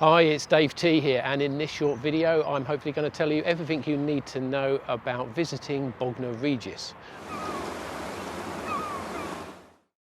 Hi, it's Dave T here, and in this short video I'm hopefully going to tell you everything you need to know about visiting Bognor Regis.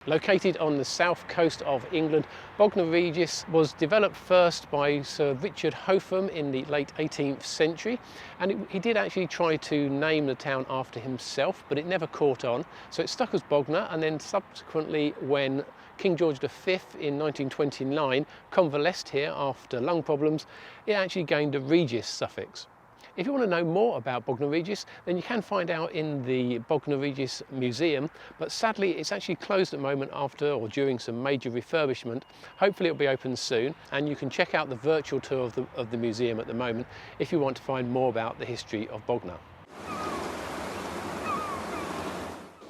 Located on the south coast of England, Bognor Regis was developed first by Sir Richard Hotham in the late 18th century, and he did actually try to name the town after himself, but it never caught on, so it stuck as Bognor. And then subsequently, when King George V in 1929 convalesced here after lung problems, it actually gained a Regis suffix. If you want to know more about Bognor Regis, then you can find out in the Bognor Regis Museum, but sadly it's actually closed at the moment after or during some major refurbishment. Hopefully it'll be open soon, and you can check out the virtual tour of the museum at the moment if you want to find more about the history of Bognor.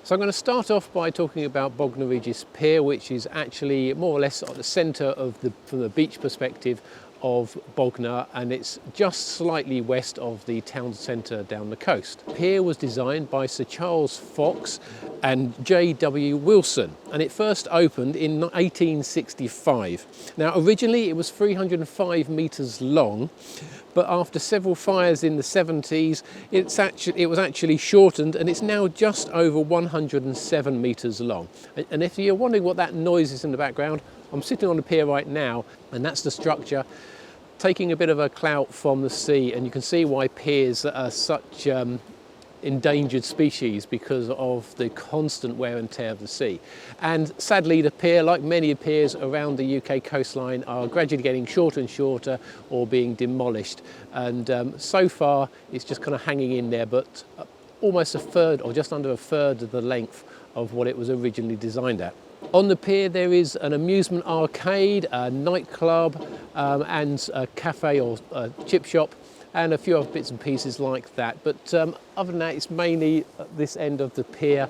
So I'm going to start off by talking about Bognor Regis Pier, which is actually more or less at the centre of from the beach perspective of Bognor, and it's just slightly west of the town centre down the coast. The pier was designed by Sir Charles Fox and J.W. Wilson, and it first opened in 1865. Now originally it was 305 metres long, but after several fires in the 70s it was actually shortened, and it's now just over 107 metres long. And if you're wondering what that noise is in the background, I'm sitting on the pier right now, and that's the structure taking a bit of a clout from the sea, and you can see why piers are such endangered species, because of the constant wear and tear of the sea. And sadly the pier, like many piers around the UK coastline, are gradually getting shorter and shorter or being demolished, and so far it's just kind of hanging in there, but almost a third or just under a third of the length of what it was originally designed at. On the pier there is an amusement arcade, a nightclub, and a cafe or a chip shop, and a few other bits and pieces like that. But other than that, it's mainly at this end of the pier.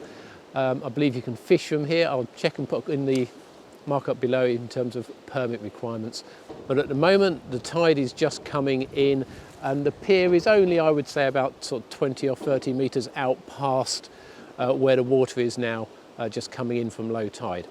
I believe you can fish from here. I'll check and put in the markup below in terms of permit requirements. But at the moment the tide is just coming in, and the pier is only, I would say, about sort of 20 or 30 metres out past where the water is now, just coming in from low tide.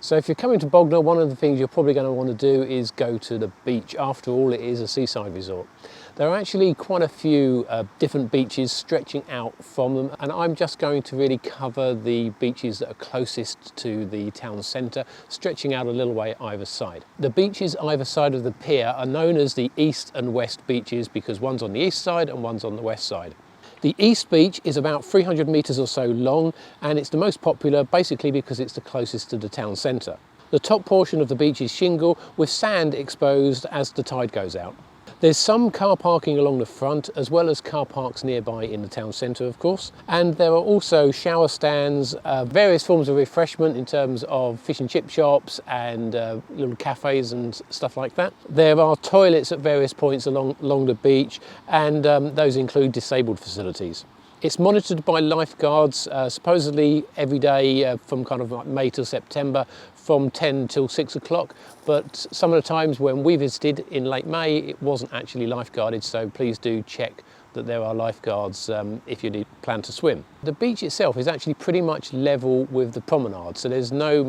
So if you're coming to Bognor, one of the things you're probably going to want to do is go to the beach. After all, it is a seaside resort. There are actually quite a few different beaches stretching out from them, and I'm just going to really cover the beaches that are closest to the town centre, stretching out a little way either side. The beaches either side of the pier are known as the east and west beaches, because one's on the east side and one's on the west side. The East Beach is about 300 metres or so long, and it's the most popular basically because it's the closest to the town centre. The top portion of the beach is shingle with sand exposed as the tide goes out. There's some car parking along the front, as well as car parks nearby in the town centre, of course. And there are also shower stands, various forms of refreshment in terms of fish and chip shops and little cafes and stuff like that. There are toilets at various points along the beach, and those include disabled facilities. It's monitored by lifeguards, supposedly every day from kind of like May till September, from 10 till 6 o'clock. But some of the times when we visited in late May, it wasn't actually lifeguarded, so please do check that there are lifeguards if you plan to swim. The beach itself is actually pretty much level with the promenade, so there's no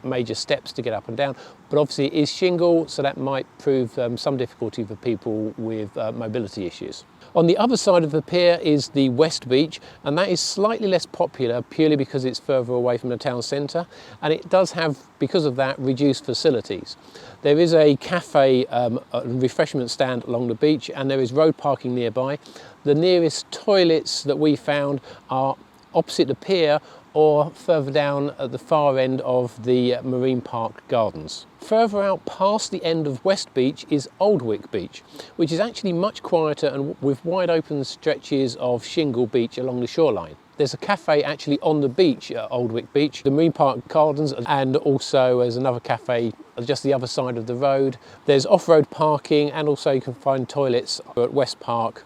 major steps to get up and down, but obviously it is shingle, so that might prove some difficulty for people with mobility issues. On the other side of the pier is the West Beach, and that is slightly less popular purely because it's further away from the town centre, and it does have, because of that, reduced facilities. There is a cafe, a refreshment stand along the beach, and there is road parking nearby. The nearest toilets that we found are opposite the pier or further down at the far end of the Marine Park Gardens. Further out past the end of West Beach is Oldwick Beach, which is actually much quieter and with wide open stretches of shingle beach along the shoreline. There's a cafe actually on the beach at Oldwick Beach, the Marine Park Gardens, and also there's another cafe just the other side of the road. There's off-road parking, and also you can find toilets at West Park.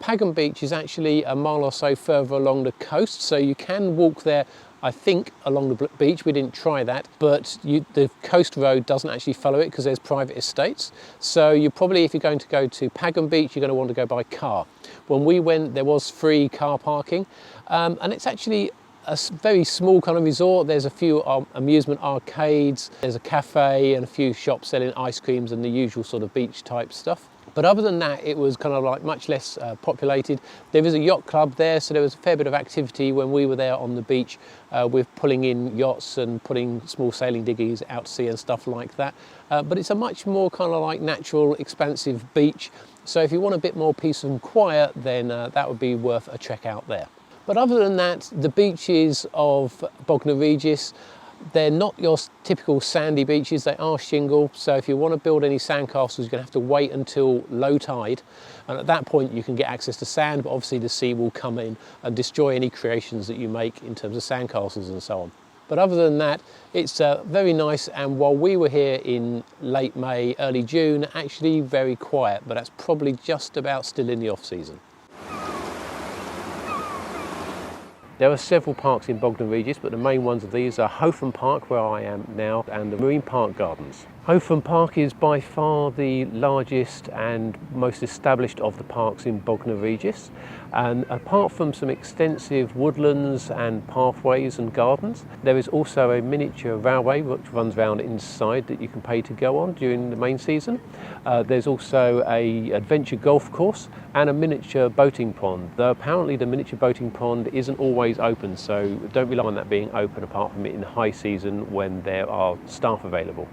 Pagham Beach is actually a mile or so further along the coast, so you can walk there, I think, along the beach. We didn't try that, but the coast road doesn't actually follow it because there's private estates. So you probably, if you're going to go to Pagham Beach, you're going to want to go by car. When we went, there was free car parking, and it's actually very small kind of resort. There's a few amusement arcades, there's a cafe and a few shops selling ice creams and the usual sort of beach type stuff. But other than that, it was kind of like much less populated. There is a yacht club there, so there was a fair bit of activity when we were there on the beach with pulling in yachts and putting small sailing dinghies out to sea and stuff like that. But it's a much more kind of like natural, expansive beach. So if you want a bit more peace and quiet, then that would be worth a trek out there. But other than that, the beaches of Bognor Regis, they're not your typical sandy beaches, they are shingle. So if you want to build any sandcastles, you're going to have to wait until low tide. And at that point you can get access to sand, but obviously the sea will come in and destroy any creations that you make in terms of sandcastles and so on. But other than that, it's very nice, and while we were here in late May, early June, actually very quiet, but that's probably just about still in the off season. There are several parks in Bognor Regis, but the main ones of these are Nrthrn Park, where I am now, and the Marine Park Gardens. Nrthrn Park is by far the largest and most established of the parks in Bognor Regis. And apart from some extensive woodlands and pathways and gardens, there is also a miniature railway which runs round inside that you can pay to go on during the main season. There's also an adventure golf course and a miniature boating pond, though apparently the miniature boating pond isn't always open, so don't rely on that being open apart from in high season when there are staff available.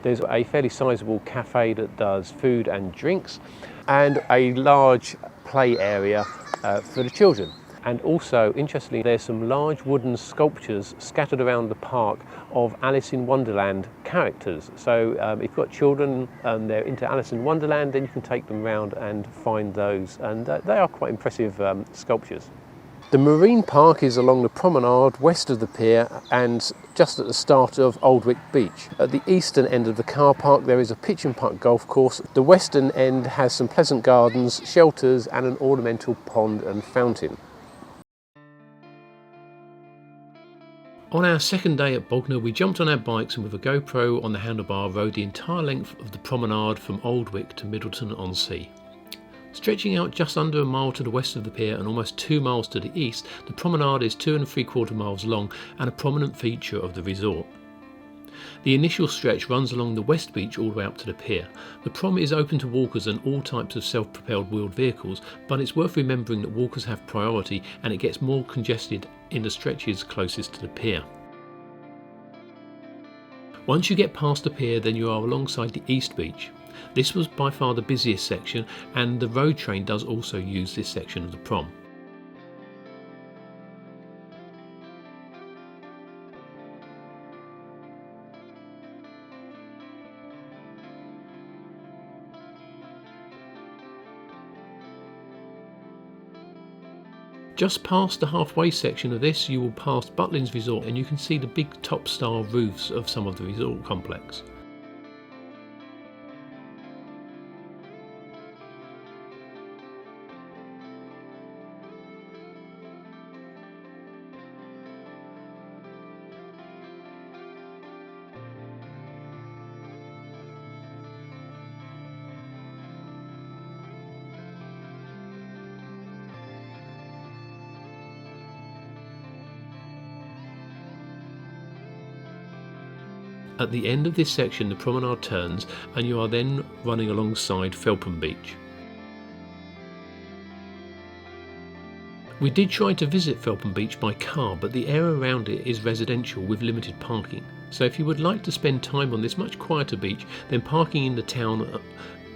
There's a fairly sizable cafe that does food and drinks, and a large play area for the children. And also, interestingly, there's some large wooden sculptures scattered around the park of Alice in Wonderland characters. So if you've got children and they're into Alice in Wonderland, then you can take them round and find those, and they are quite impressive sculptures. The Marine Park is along the Promenade west of the pier and just at the start of Oldwick Beach. At the eastern end of the car park there is a pitch and putt golf course. The western end has some pleasant gardens, shelters and an ornamental pond and fountain. On our second day at Bognor, we jumped on our bikes and with a GoPro on the handlebar rode the entire length of the promenade from Oldwick to Middleton-on-Sea. Stretching out just under a mile to the west of the pier and almost 2 miles to the east, the promenade is 2 3/4 miles long and a prominent feature of the resort. The initial stretch runs along the west beach all the way up to the pier. The prom is open to walkers and all types of self-propelled wheeled vehicles, but it's worth remembering that walkers have priority and it gets more congested in the stretches closest to the pier. Once you get past the pier, then you are alongside the east beach. This was by far the busiest section, and the road train does also use this section of the prom. Just past the halfway section of this, you will pass Butlins Resort and you can see the big top star roofs of some of the resort complex. At the end of this section the promenade turns and you are then running alongside Felpham Beach. We did try to visit Felpham Beach by car, but the area around it is residential with limited parking. So if you would like to spend time on this much quieter beach, then parking in the town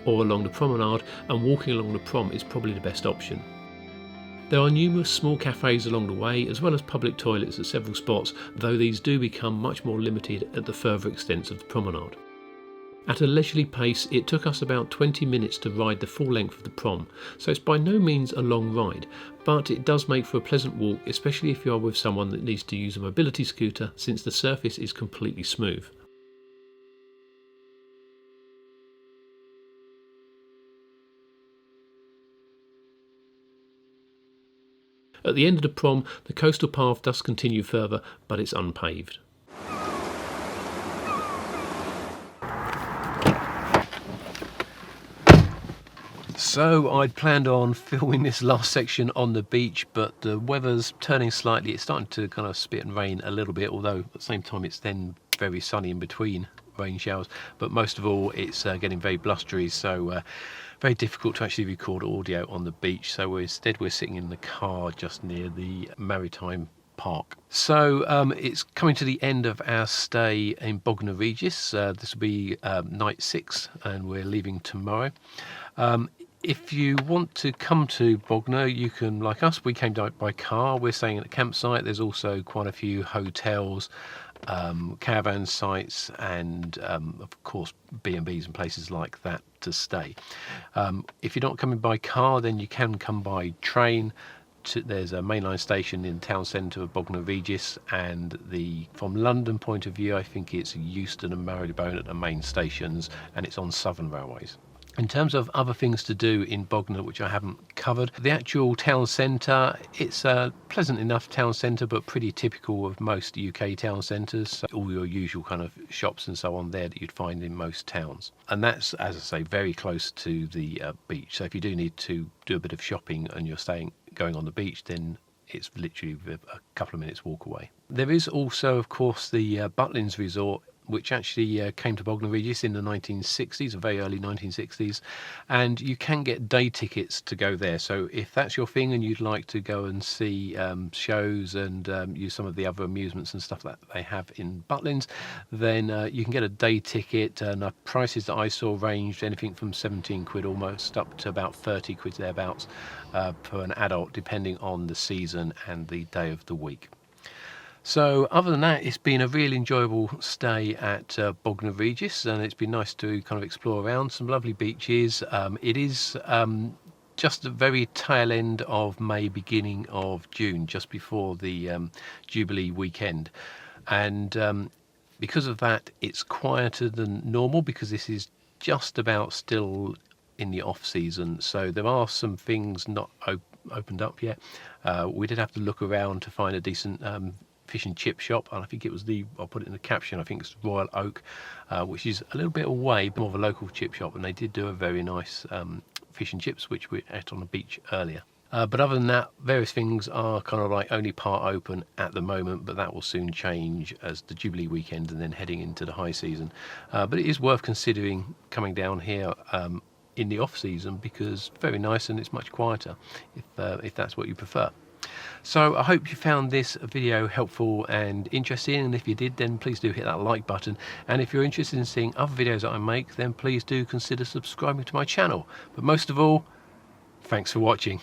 or along the promenade and walking along the prom is probably the best option. There are numerous small cafes along the way, as well as public toilets at several spots, though these do become much more limited at the further extents of the promenade. At a leisurely pace, it took us about 20 minutes to ride the full length of the prom, so it's by no means a long ride, but it does make for a pleasant walk, especially if you are with someone that needs to use a mobility scooter, since the surface is completely smooth. At the end of the prom, the coastal path does continue further, but it's unpaved. So I'd planned on filming this last section on the beach, but the weather's turning slightly. It's starting to kind of spit and rain a little bit, although at the same time it's then very sunny in between rain showers. But most of all, it's getting very blustery, so very difficult to actually record audio on the beach. So instead we're sitting in the car just near the maritime park. So it's coming to the end of our stay in Bognor Regis. This will be night 6 and we're leaving tomorrow. If you want to come to Bognor, you can, like us, we came down by car. We're staying at a campsite. There's also quite a few hotels, caravan sites, and of course B&Bs and places like that to stay. If you're not coming by car, then you can come by train. There's a mainline station in the town centre of Bognor Regis, and from London point of view, I think it's Euston and Marylebone at the main stations, and it's on Southern Railways. In terms of other things to do in Bognor, which I haven't covered, the actual town centre, it's a pleasant enough town centre, but pretty typical of most UK town centres. So all your usual kind of shops and so on there that you'd find in most towns. And that's, as I say, very close to the beach. So if you do need to do a bit of shopping and you're going on the beach, then it's literally a couple of minutes walk away. There is also, of course, the Butlins Resort, which actually came to Bognor Regis in the 1960s, the very early 1960s, and you can get day tickets to go there. So if that's your thing and you'd like to go and see shows and use some of the other amusements and stuff that they have in Butlins, then you can get a day ticket, and the prices that I saw ranged anything from 17 quid almost up to about 30 quid thereabouts per an adult, depending on the season and the day of the week. So other than that, it's been a really enjoyable stay at Bognor Regis, and it's been nice to kind of explore around some lovely beaches. It is just the very tail end of May, beginning of June, just before the Jubilee weekend, and because of that it's quieter than normal, because this is just about still in the off season, so there are some things not opened up yet. We did have to look around to find a decent fish and chip shop, and I think it was I'll put it in the caption, I think it's Royal Oak, which is a little bit away, but more of a local chip shop, and they did do a very nice fish and chips, which we ate on the beach earlier. But other than that, various things are kind of like only part open at the moment, but that will soon change as the Jubilee weekend and then heading into the high season. But it is worth considering coming down here in the off season, because it's very nice and it's much quieter if that's what you prefer. So I hope you found this video helpful and interesting, and if you did, then please do hit that like button, and if you're interested in seeing other videos that I make, then please do consider subscribing to my channel. But most of all, thanks for watching.